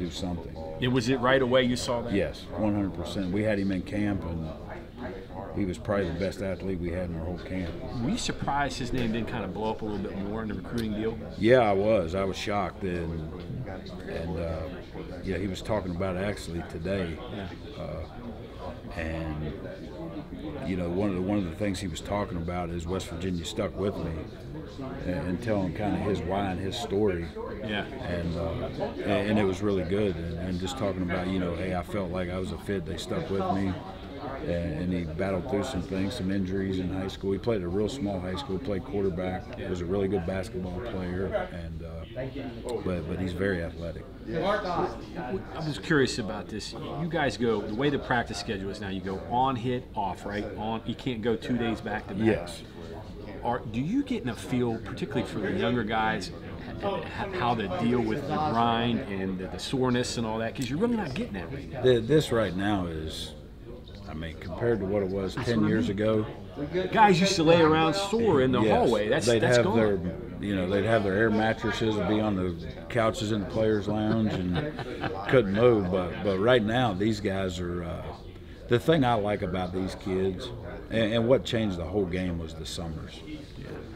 do something. And was it right away you saw that? Yes, 100%. We had him in camp, and he was probably the best athlete we had in our whole camp. Were you surprised his name didn't kind of blow up a little bit more in the recruiting deal? Yeah, I was. I was shocked, and yeah, he was talking about it actually today. And you know, one of the things he was talking about is West Virginia stuck with me and telling kind of his why and his story. Yeah. And it was really good. And just talking about, you know, hey, I felt like I was a fit. They stuck with me. And he battled through some things, some injuries in high school. He played at a real small high school, played quarterback. He was a really good basketball player, and but he's very athletic. I was curious about this. You guys go, the way the practice schedule is now, you go on, hit, off, right? On, you can't go 2 days back to back. Yes. Do you get in a feel, particularly for the younger guys, how to deal with the grind and the soreness and all that? Because you're really not getting that right now. This right now is, I mean, compared to what it was 10 years ago. Guys used to lay around sore in the hallway. That's they'd have gone. they'd have their air mattresses and be on the couches in the players' lounge and couldn't move. But right now, these guys are. The thing I like about these kids, and what changed the whole game, was the summers.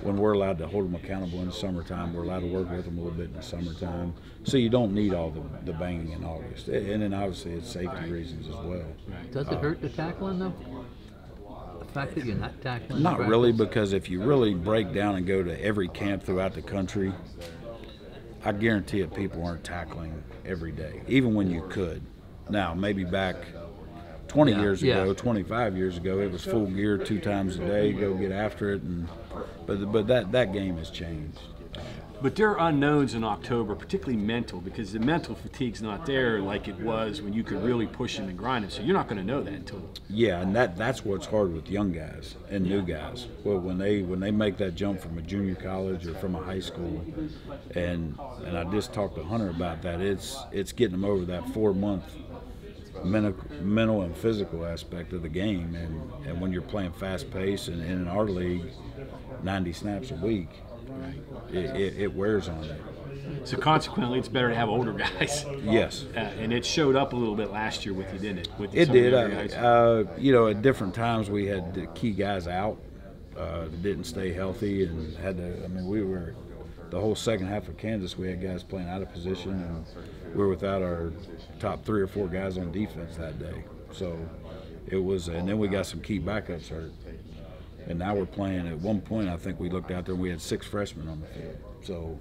When we're allowed to hold them accountable in the summertime, we're allowed to work with them a little bit in the summertime. So you don't need all the banging in August. And then obviously it's safety reasons as well. Does it hurt the tackling though? The fact that you're not tackling? Not really, because if you really break down and go to every camp throughout the country, I guarantee it, people aren't tackling every day, even when you could. Now, maybe back 20 years ago, 25 years ago, it was full gear 2 times a day, go get after it, but that game has changed. But there are unknowns in October, particularly mental, because the mental fatigue's not there like it was when you could really push and grind it. So you're not going to know that until. Yeah, and that's what's hard with young guys and new guys. Well, when they make that jump from a junior college or from a high school, and I just talked to Hunter about that. It's getting them over that 4-month mental and physical aspect of the game, and when you're playing fast pace and in our league, 90 snaps a week. It wears on it. So consequently, it's better to have older guys. Yes. And it showed up a little bit last year with you, didn't it? It did. You know, at different times we had the key guys out that didn't stay healthy and had to. I mean, we were the whole second half of Kansas. We had guys playing out of position, and we were without our top 3 or 4 guys on defense that day. So it was, and then we got some key backups hurt. And now we're playing. At one point, I think we looked out there and we had 6 freshmen on the field. So